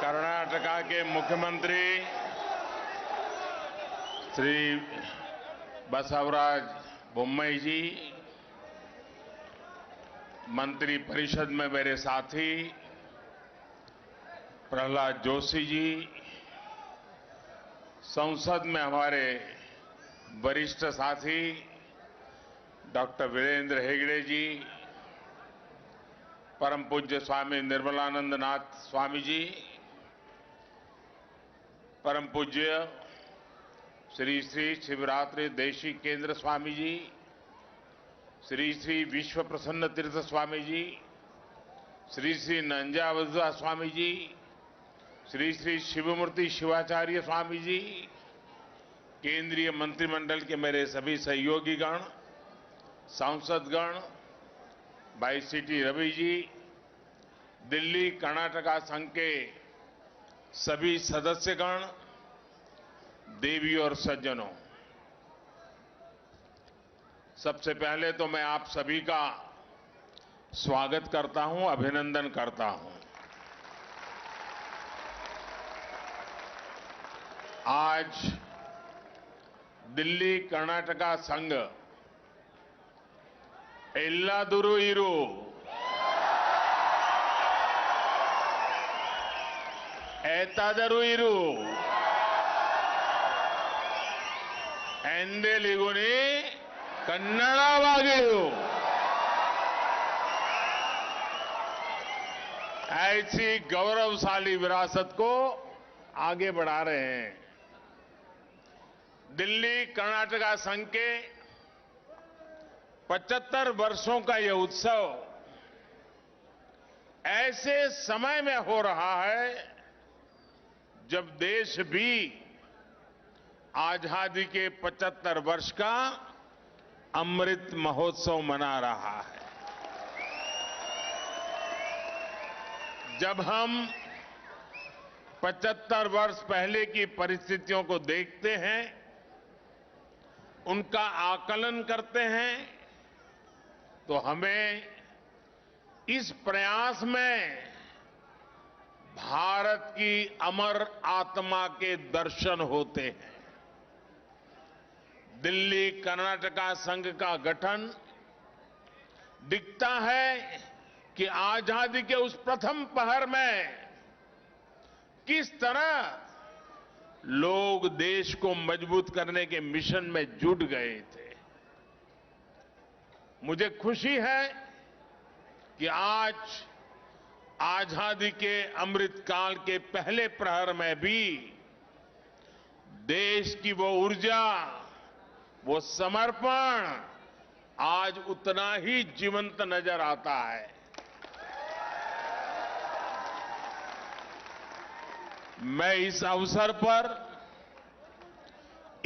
कर्नाटका के मुख्यमंत्री श्री बसवराज बोम्मई जी, मंत्री परिषद में मेरे साथी प्रहलाद जोशी जी, संसद में हमारे वरिष्ठ साथी डॉक्टर वीरेंद्र हेगड़े जी, परम पूज्य स्वामी निर्मलानंद नाथ स्वामी जी, परम पूज्य श्री श्री शिवरात्रि देशिक केंद्र स्वामी जी, श्री श्री विश्व प्रसन्न तीर्थ स्वामी जी, श्री श्री नंजावजुआ स्वामी जी, श्री श्री शिवमूर्ति शिवाचार्य स्वामी जी, केंद्रीय मंत्रिमंडल के मेरे सभी सहयोगीगण, सांसदगण, भाई सीटी रवि जी, दिल्ली कर्नाटका संघ के सभी सदस्यगण, देवी और सज्जनों, सबसे पहले तो मैं आप सभी का स्वागत करता हूं, अभिनंदन करता हूं। आज दिल्ली कर्नाटका संघ एल्लादुरु इरु एतादरु इरु ಎಂದೆಲಿಗುನಿ ಕನ್ನಡವಾಗಿರು, ऐसी गौरवशाली विरासत को आगे बढ़ा रहे हैं। दिल्ली कर्नाटका संघ के 75 वर्षों का यह उत्सव ऐसे समय में हो रहा है जब देश भी आजादी के 75 वर्ष का अमृत महोत्सव मना रहा है। जब हम 75 वर्ष पहले की परिस्थितियों को देखते हैं, उनका आकलन करते हैं, तो हमें इस प्रयास में भारत की अमर आत्मा के दर्शन होते हैं। दिल्ली कर्नाटका संघ का गठन दिखता है कि आजादी के उस प्रथम पहर में किस तरह लोग देश को मजबूत करने के मिशन में जुट गए थे। मुझे खुशी है कि आज आजादी के अमृत काल के पहले प्रहर में भी देश की वो ऊर्जा, वो समर्पण आज उतना ही जीवंत नजर आता है। मैं इस अवसर पर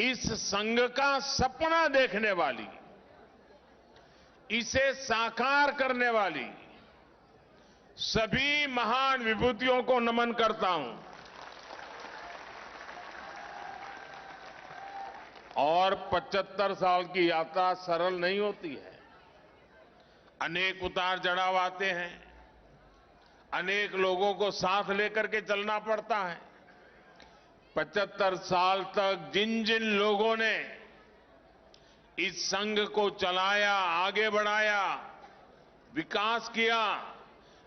इस संघ का सपना देखने वाली, इसे साकार करने वाली सभी महान विभूतियों को नमन करता हूं और 75 साल की यात्रा सरल नहीं होती है। अनेक उतार चढ़ाव आते हैं, अनेक लोगों को साथ लेकर के चलना पड़ता है। 75 साल तक जिन जिन लोगों ने इस संघ को चलाया, आगे बढ़ाया, विकास किया,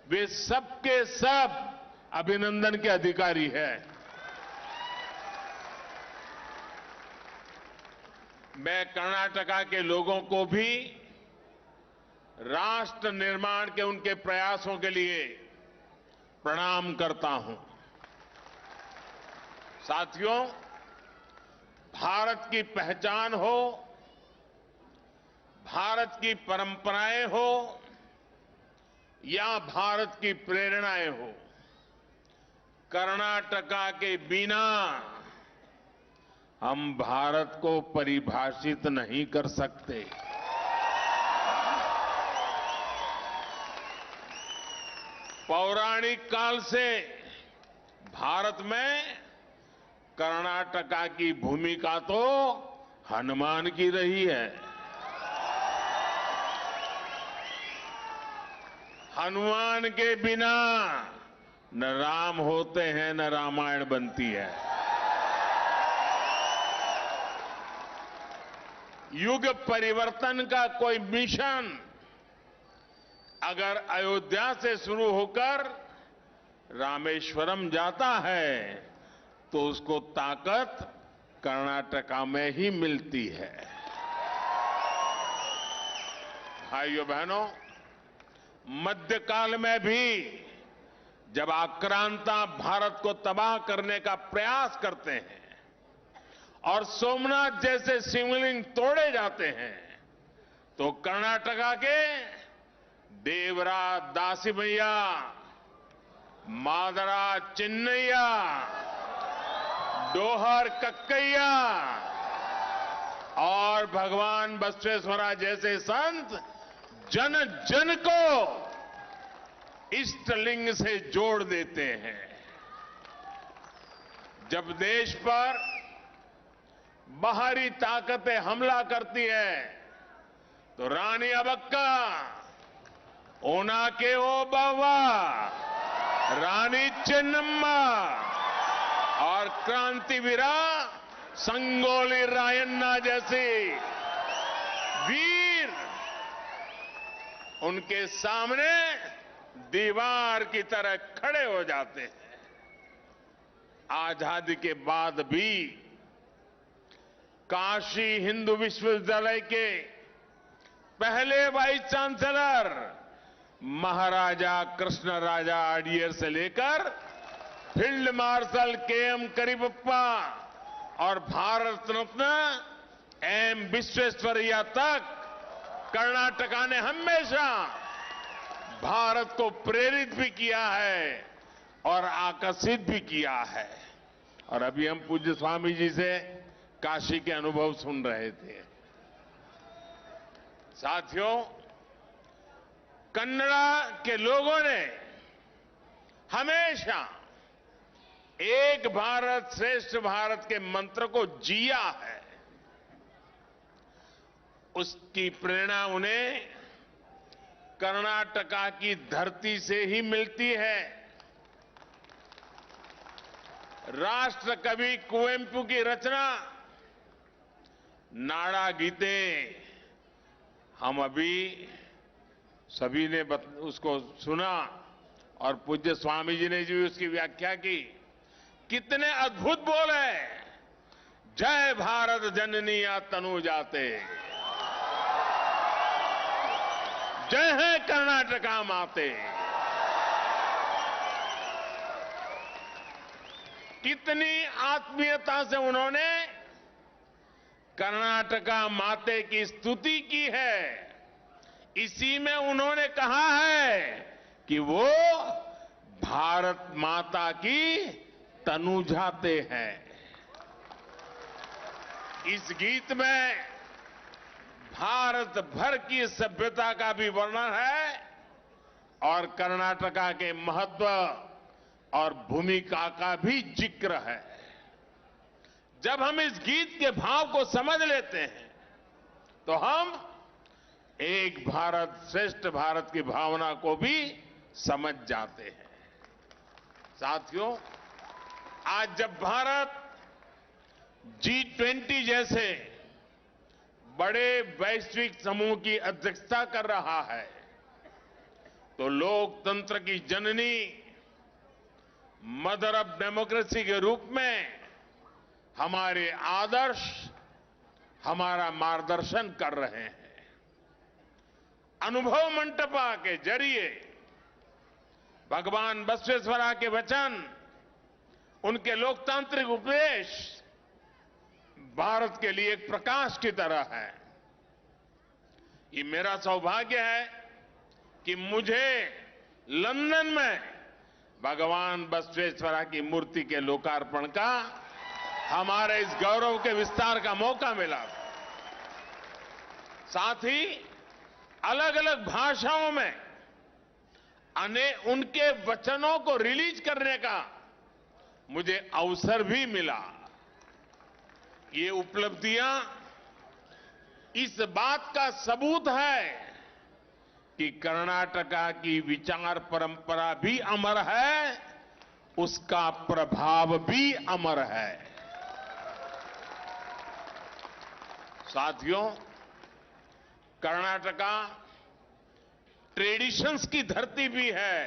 वे सबके सब अभिनंदन के अधिकारी हैं। मैं कर्नाटका के लोगों को भी राष्ट्र निर्माण के उनके प्रयासों के लिए प्रणाम करता हूं। साथियों, भारत की पहचान हो, भारत की परंपराएं हो या भारत की प्रेरणाएं हो, कर्नाटका के बिना हम भारत को परिभाषित नहीं कर सकते। पौराणिक काल से भारत में कर्नाटका की भूमिका तो हनुमान की रही है। हनुमान के बिना न राम होते हैं न रामायण बनती है। युग परिवर्तन का कोई मिशन अगर अयोध्या से शुरू होकर रामेश्वरम जाता है तो उसको ताकत कर्नाटका में ही मिलती है। भाइयों बहनों, मध्यकाल में भी जब आक्रांता भारत को तबाह करने का प्रयास करते हैं और सोमनाथ जैसे शिवलिंग तोड़े जाते हैं तो कर्नाटका के देवरा दासिमैया, मादरा चिन्नैया, डोहर कक्कैया और भगवान बसवेश्वरा जैसे संत जन जन को इष्टलिंग से जोड़ देते हैं। जब देश पर बाहरी ताकतें हमला करती है तो रानी अबक्का, ओनाके ओबावा, रानी चेन्नम्मा और क्रांतिवीरा संगोली रायन्ना जैसे वीर उनके सामने दीवार की तरह खड़े हो जाते हैं। आजादी के बाद भी काशी हिंदू विश्वविद्यालय के पहले वाइस चांसलर महाराजा कृष्णराजा अडियर से लेकर फील्ड मार्शल के.एम. करीबप्पा और भारत रत्न एम. विश्वेश्वरैया तक कर्नाटका ने हमेशा भारत को प्रेरित भी किया है और आकर्षित भी किया है। और अभी हम पूज्य स्वामी जी से काशी के अनुभव सुन रहे थे। साथियों, कन्नड़ा के लोगों ने हमेशा एक भारत श्रेष्ठ भारत के मंत्र को जिया है। उसकी प्रेरणा उन्हें कर्नाटका की धरती से ही मिलती है। राष्ट्र कवि कुवेंपु की रचना नाड़ा गीते हम अभी सभी ने उसको सुना और पूज्य स्वामी जी ने भी उसकी व्याख्या की। कितने अद्भुत बोल है। जय भारत जननी या तनु जाते, जय है कर्नाटका माते। कितनी आत्मीयता से उन्होंने कर्नाटका माते की स्तुति की है। इसी में उन्होंने कहा है कि वो भारत माता की तनु जाते हैं। इस गीत में भारत भर की सभ्यता का भी वर्णन है और कर्नाटका के महत्व और भूमिका का भी जिक्र है। जब हम इस गीत के भाव को समझ लेते हैं तो हम एक भारत श्रेष्ठ भारत की भावना को भी समझ जाते हैं। साथियों, आज जब भारत G20 जैसे बड़े वैश्विक समूह की अध्यक्षता कर रहा है तो लोकतंत्र की जननी, मदर ऑफ डेमोक्रेसी के रूप में हमारे आदर्श हमारा मार्गदर्शन कर रहे हैं। अनुभव मंटपा के जरिए भगवान बसवेश्वरा के वचन, उनके लोकतांत्रिक उपदेश भारत के लिए एक प्रकाश की तरह है। ये मेरा सौभाग्य है कि मुझे लंदन में भगवान बसवेश्वरा की मूर्ति के लोकार्पण का हमारे इस गौरव के विस्तार का मौका मिला। साथ ही अलग अलग भाषाओं में उनके वचनों को रिलीज करने का मुझे अवसर भी मिला। ये उपलब्धियां इस बात का सबूत है कि कर्नाटका की विचार परंपरा भी अमर है उसका प्रभाव भी अमर है। साथियों, कर्नाटका ट्रेडिशंस की धरती भी है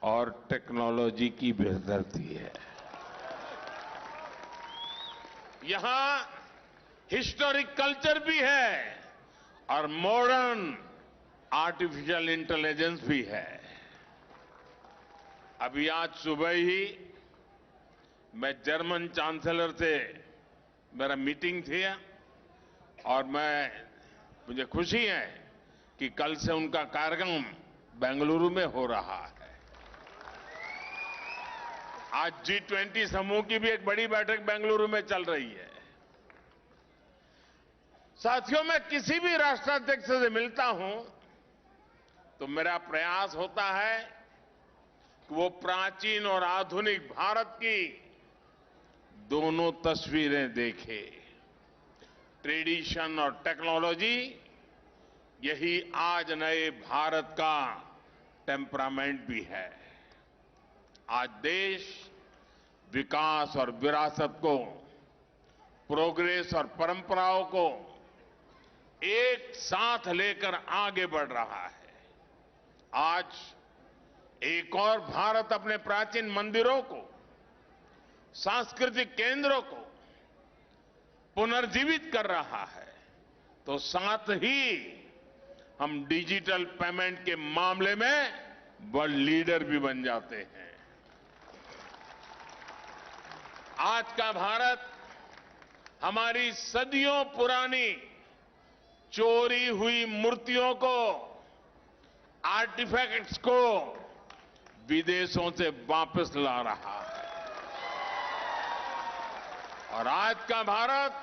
और टेक्नोलॉजी की भी धरती है। यहां हिस्टोरिक कल्चर भी है और मॉडर्न आर्टिफिशियल इंटेलिजेंस भी है। अभी आज सुबह ही मैं जर्मन चांसलर से मेरा मीटिंग थी और मुझे खुशी है कि कल से उनका कार्यक्रम बेंगलुरु में हो रहा है। आज G20 समूह की भी एक बड़ी बैठक बेंगलुरु में चल रही है। साथियों, मैं किसी भी राष्ट्राध्यक्ष से मिलता हूं तो मेरा प्रयास होता है कि वो प्राचीन और आधुनिक भारत की दोनों तस्वीरें देखे। ट्रेडिशन और टेक्नोलॉजी, यही आज नए भारत का टेम्परामेंट भी है। आज देश विकास और विरासत को, प्रोग्रेस और परंपराओं को एक साथ लेकर आगे बढ़ रहा है। आज एक और भारत अपने प्राचीन मंदिरों को, सांस्कृतिक केंद्रों को पुनर्जीवित कर रहा है, तो साथ ही हम डिजिटल पेमेंट के मामले में वर्ल्ड लीडर भी बन जाते हैं। आज का भारत हमारी सदियों पुरानी चोरी हुई मूर्तियों को, आर्टिफैक्ट्स को विदेशों से वापस ला रहा है और आज का भारत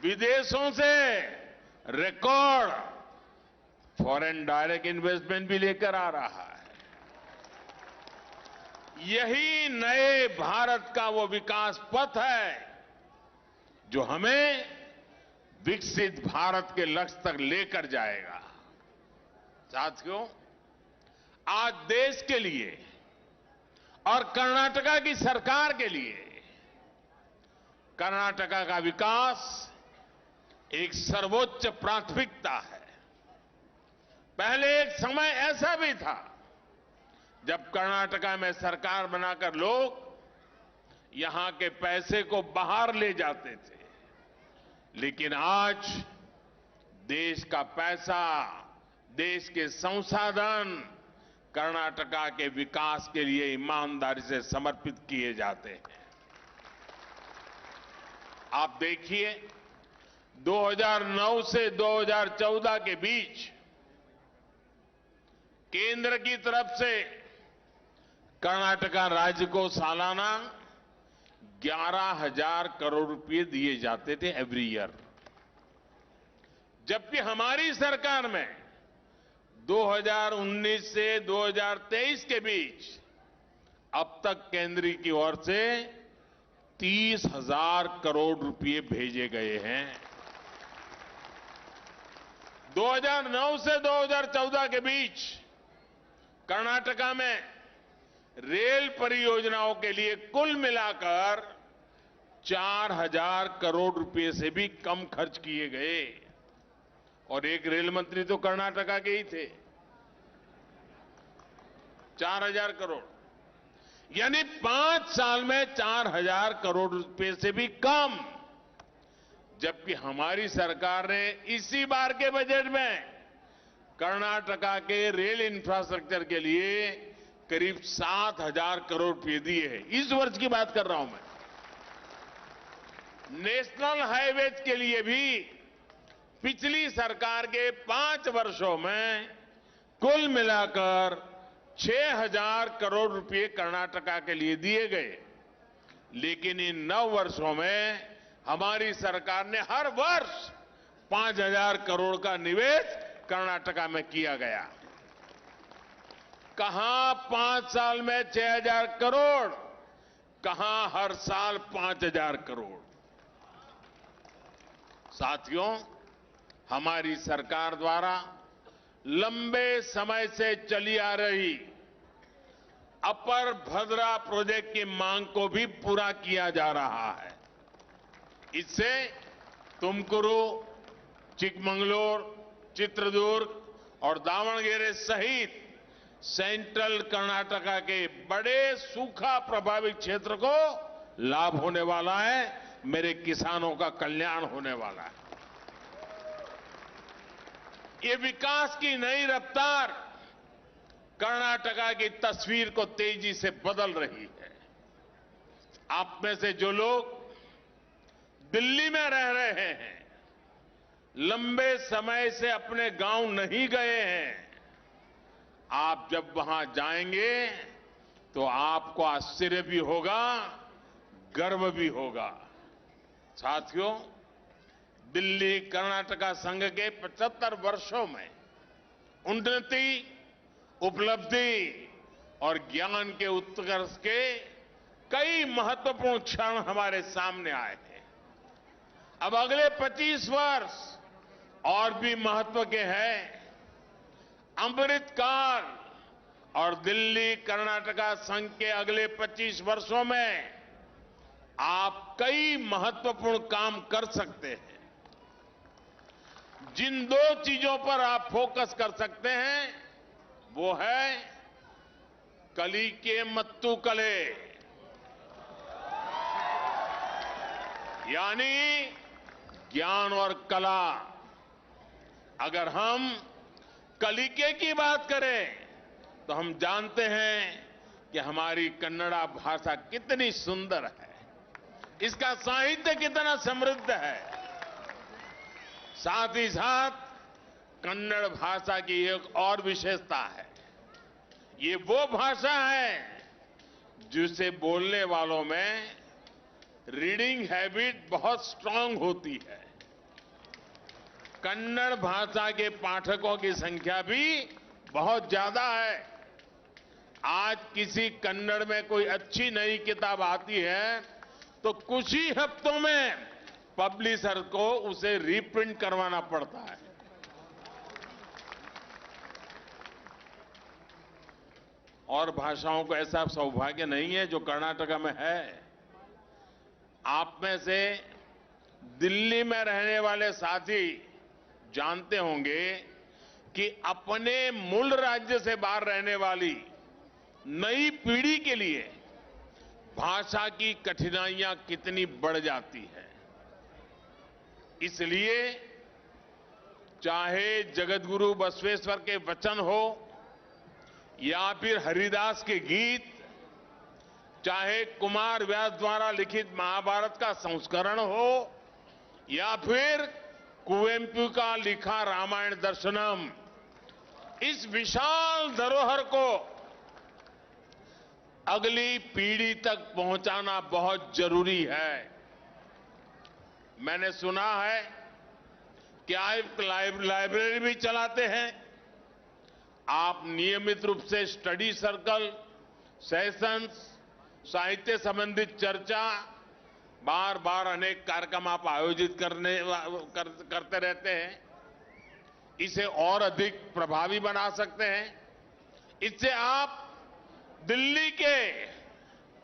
विदेशों से रिकॉर्ड फॉरेन डायरेक्ट इन्वेस्टमेंट भी लेकर आ रहा है। यही नए भारत का वो विकास पथ है जो हमें विकसित भारत के लक्ष्य तक लेकर जाएगा। साथियों, आज देश के लिए और कर्नाटका की सरकार के लिए कर्नाटका का विकास एक सर्वोच्च प्राथमिकता है। पहले एक समय ऐसा भी था जब कर्नाटका में सरकार बनाकर लोग यहां के पैसे को बाहर ले जाते थे, लेकिन आज देश का पैसा, देश के संसाधन कर्नाटका के विकास के लिए ईमानदारी से समर्पित किए जाते हैं। आप देखिए, 2009 से 2014 के बीच केंद्र की तरफ से कर्नाटका राज्य को सालाना 11,000 करोड़ रुपए दिए जाते थे एवरी ईयर, जबकि हमारी सरकार में 2019 से 2023 के बीच अब तक केंद्र की ओर से 30,000 करोड़ रुपए भेजे गए हैं। 2009 से 2014 के बीच कर्नाटका में रेल परियोजनाओं के लिए कुल मिलाकर 4,000 करोड़ रुपए से भी कम खर्च किए गए और एक रेल मंत्री तो कर्नाटका के ही थे। 4,000 करोड़, यानी 5 साल में 4,000 करोड़ रुपए से भी कम, जबकि हमारी सरकार ने इसी बार के बजट में कर्नाटका के रेल इंफ्रास्ट्रक्चर के लिए करीब 7,000 करोड़ रुपए दिए हैं। इस वर्ष की बात कर रहा हूं मैं। नेशनल हाईवेज के लिए भी पिछली सरकार के 5 वर्षों में कुल मिलाकर 6,000 करोड़ रुपए कर्नाटका के लिए दिए गए, लेकिन इन 9 वर्षों में हमारी सरकार ने हर वर्ष 5,000 करोड़ का निवेश कर्नाटका में किया गया। कहां 5 साल में 6,000 करोड़, कहां हर साल 5,000 करोड़। साथियों, हमारी सरकार द्वारा लंबे समय से चली आ रही अपर भद्रा प्रोजेक्ट की मांग को भी पूरा किया जा रहा है। इससे तुमकुरू, चिकमंगलूर, चित्रदुर्ग और दावणगेरे सहित सेंट्रल कर्नाटका के बड़े सूखा प्रभावित क्षेत्र को लाभ होने वाला है। मेरे किसानों का कल्याण होने वाला है। ये विकास की नई रफ्तार कर्नाटका की तस्वीर को तेजी से बदल रही है। आप में से जो लोग दिल्ली में रह रहे हैं, लंबे समय से अपने गांव नहीं गए हैं, आप जब वहां जाएंगे तो आपको आश्चर्य भी होगा, गर्व भी होगा। साथियों, दिल्ली कर्नाटका संघ के 75 वर्षों में उन्नति, उपलब्धि और ज्ञान के उत्कर्ष के कई महत्वपूर्ण क्षण हमारे सामने आए हैं। अब अगले 25 वर्ष और भी महत्व के हैं। अमृतकाल और दिल्ली कर्नाटका संघ के अगले 25 वर्षों में आप कई महत्वपूर्ण काम कर सकते हैं। जिन दो चीजों पर आप फोकस कर सकते हैं वो है कली के मत्तू कले, यानी ज्ञान और कला। अगर हम कलिके की बात करें तो हम जानते हैं कि हमारी कन्नड़ा भाषा कितनी सुंदर है, इसका साहित्य कितना समृद्ध है। साथ ही साथ कन्नड़ भाषा की एक और विशेषता है, ये वो भाषा है जिसे बोलने वालों में रीडिंग हैबिट बहुत स्ट्रांग होती है। कन्नड़ भाषा के पाठकों की संख्या भी बहुत ज्यादा है। आज किसी कन्नड़ में कोई अच्छी नई किताब आती है तो कुछ ही हफ्तों में पब्लिशर को उसे रीप्रिंट करवाना पड़ता है। और भाषाओं को ऐसा सौभाग्य नहीं है जो कर्नाटका में है। आप में से दिल्ली में रहने वाले साथी जानते होंगे कि अपने मूल राज्य से बाहर रहने वाली नई पीढ़ी के लिए भाषा की कठिनाइयां कितनी बढ़ जाती है। इसलिए चाहे जगतगुरु बसवेश्वर के वचन हो या फिर हरिदास के गीत, चाहे कुमार व्यास द्वारा लिखित महाभारत का संस्करण हो या फिर कुवेंपु का लिखा रामायण दर्शनम, इस विशाल धरोहर को अगली पीढ़ी तक पहुंचाना बहुत जरूरी है। मैंने सुना है कि आप लाइब्रेरी भी चलाते हैं। आप नियमित रूप से स्टडी सर्कल, सेशंस, साहित्य संबंधित चर्चा, बार बार अनेक कार्यक्रम आप आयोजित करते रहते हैं। इसे और अधिक प्रभावी बना सकते हैं। इससे आप दिल्ली के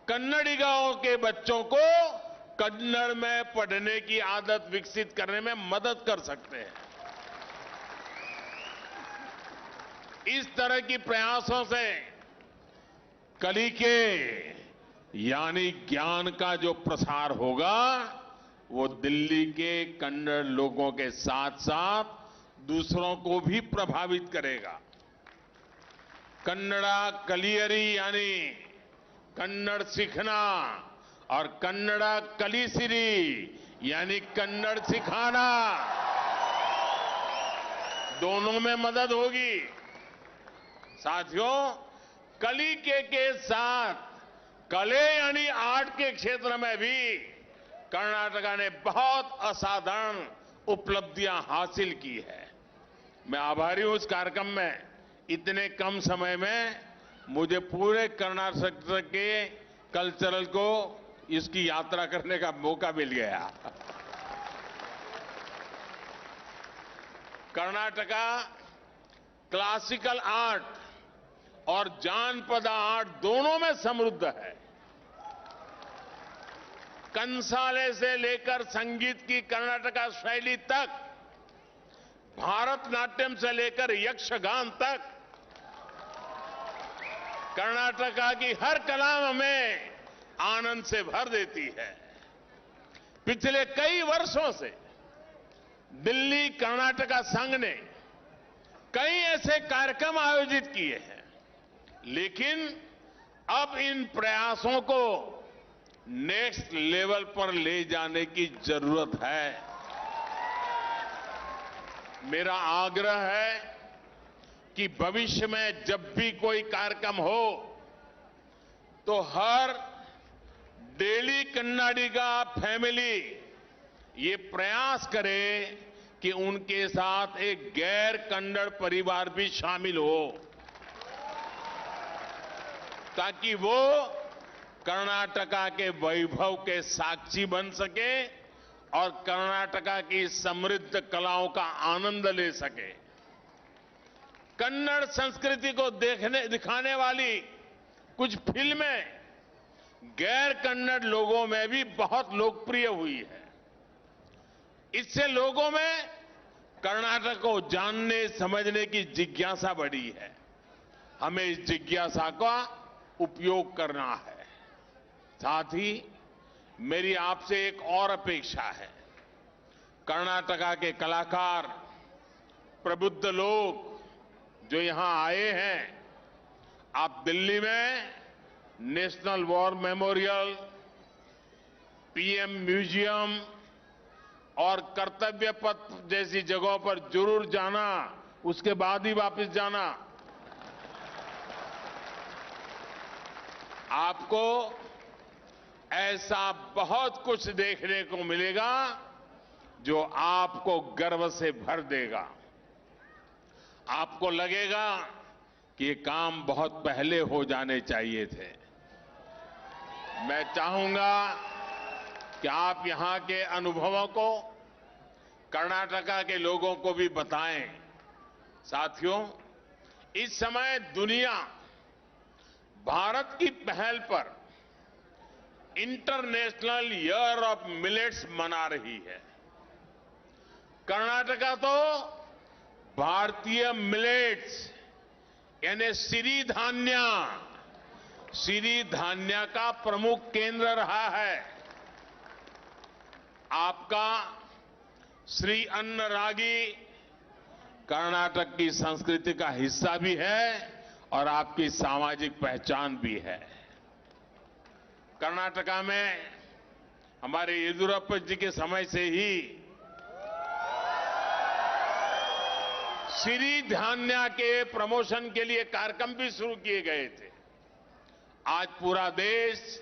कन्नड़िगांव के बच्चों को कन्नड़ में पढ़ने की आदत विकसित करने में मदद कर सकते हैं। इस तरह की प्रयासों से कलिके यानी ज्ञान का जो प्रसार होगा वो दिल्ली के कन्नड़ लोगों के साथ साथ दूसरों को भी प्रभावित करेगा। कन्नड़ा कलियरी यानी कन्नड़ सीखना और कन्नड़ा कलिसिरी यानी कन्नड़ सिखाना, दोनों में मदद होगी। साथियों, कलिके के साथ कले यानी आर्ट के क्षेत्र में भी कर्नाटका ने बहुत असाधारण उपलब्धियां हासिल की है। मैं आभारी हूं इस कार्यक्रम में इतने कम समय में मुझे पूरे कर्नाटक के कल्चरल को इसकी यात्रा करने का मौका मिल गया। कर्नाटका क्लासिकल आर्ट और जानपद आर्ट दोनों में समृद्ध है। कंसाले से लेकर संगीत की कर्नाटका शैली तक, भारतनाट्यम से लेकर यक्षगान तक, कर्नाटका की हर कला हमें आनंद से भर देती है। पिछले कई वर्षों से दिल्ली कर्नाटका संघ ने कई ऐसे कार्यक्रम आयोजित किए हैं, लेकिन अब इन प्रयासों को नेक्स्ट लेवल पर ले जाने की जरूरत है। मेरा आग्रह है कि भविष्य में जब भी कोई कार्यक्रम हो तो हर डेली कन्नाडिगा फैमिली ये प्रयास करे कि उनके साथ एक गैर कन्नड़ परिवार भी शामिल हो, ताकि वो कर्नाटका के वैभव के साक्षी बन सके और कर्नाटका की समृद्ध कलाओं का आनंद ले सके। कन्नड़ संस्कृति को दिखाने वाली कुछ फिल्में गैर कन्नड़ लोगों में भी बहुत लोकप्रिय हुई है। इससे लोगों में कर्नाटक को जानने समझने की जिज्ञासा बढ़ी है। हमें इस जिज्ञासा का उपयोग करना है। साथ ही मेरी आपसे एक और अपेक्षा है। कर्नाटका के कलाकार, प्रबुद्ध लोग जो यहां आए हैं, आप दिल्ली में national war memorial, PM museum और कर्तव्य पथ जैसी जगहों पर जरूर जाना, उसके बाद ही वापस जाना। आपको ऐसा बहुत कुछ देखने को मिलेगा जो आपको गर्व से भर देगा। आपको लगेगा कि ये काम बहुत पहले हो जाने चाहिए थे। मैं चाहूंगा कि आप यहां के अनुभवों को कर्नाटका के लोगों को भी बताएं। साथियों, इस समय दुनिया भारत की पहल पर इंटरनेशनल ईयर ऑफ मिलेट्स मना रही है। कर्नाटका तो भारतीय मिलेट्स यानी सिरी धान्य का प्रमुख केंद्र रहा है। आपका श्री अन्न रागी कर्नाटक की संस्कृति का हिस्सा भी है और आपकी सामाजिक पहचान भी है। कर्नाटका में हमारे येदियुरप्पा जी के समय से ही सिरी धान्य के प्रमोशन के लिए कार्यक्रम भी शुरू किए गए थे। आज पूरा देश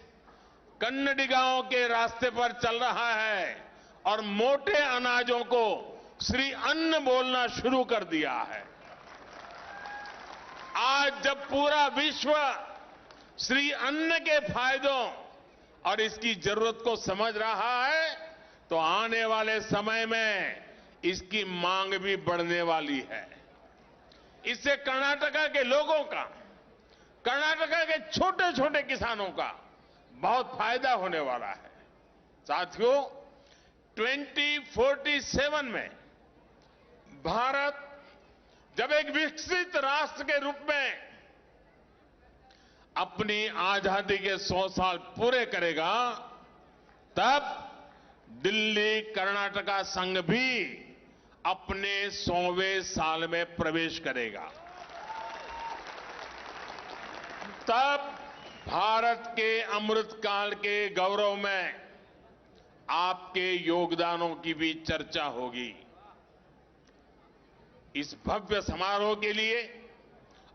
कन्नडिगाओं के रास्ते पर चल रहा है और मोटे अनाजों को श्री अन्न बोलना शुरू कर दिया है। आज जब पूरा विश्व श्री अन्न के फायदों और इसकी जरूरत को समझ रहा है, तो आने वाले समय में इसकी मांग भी बढ़ने वाली है। इससे कर्नाटका के लोगों का, कर्नाटका के छोटे छोटे किसानों का बहुत फायदा होने वाला है। साथियों, 2047 में भारत जब एक विकसित राष्ट्र के रूप में अपनी आजादी के 100 साल पूरे करेगा, तब दिल्ली कर्नाटका संघ भी अपने 100वें साल में प्रवेश करेगा। तब भारत के अमृतकाल के गौरव में आपके योगदानों की भी चर्चा होगी। इस भव्य समारोह के लिए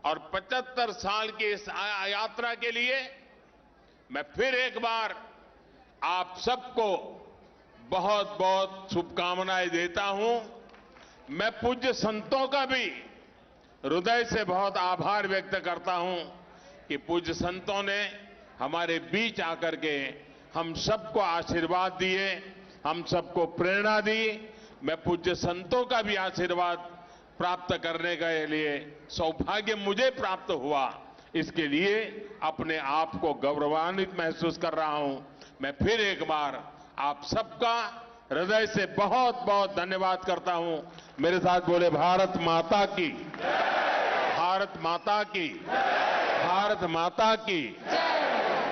और 75 साल की इस यात्रा के लिए मैं फिर एक बार आप सबको बहुत बहुत शुभकामनाएं देता हूं। मैं पूज्य संतों का भी हृदय से बहुत आभार व्यक्त करता हूं कि पूज्य संतों ने हमारे बीच आकर के हम सबको आशीर्वाद दिए, हम सबको प्रेरणा दी। मैं पूज्य संतों का भी आशीर्वाद प्राप्त करने के लिए सौभाग्य मुझे प्राप्त हुआ, इसके लिए अपने आप को गौरवान्वित महसूस कर रहा हूं। मैं फिर एक बार आप सबका हृदय से बहुत बहुत धन्यवाद करता हूं। मेरे साथ बोले भारत माता की, भारत माता की, भारत माता की।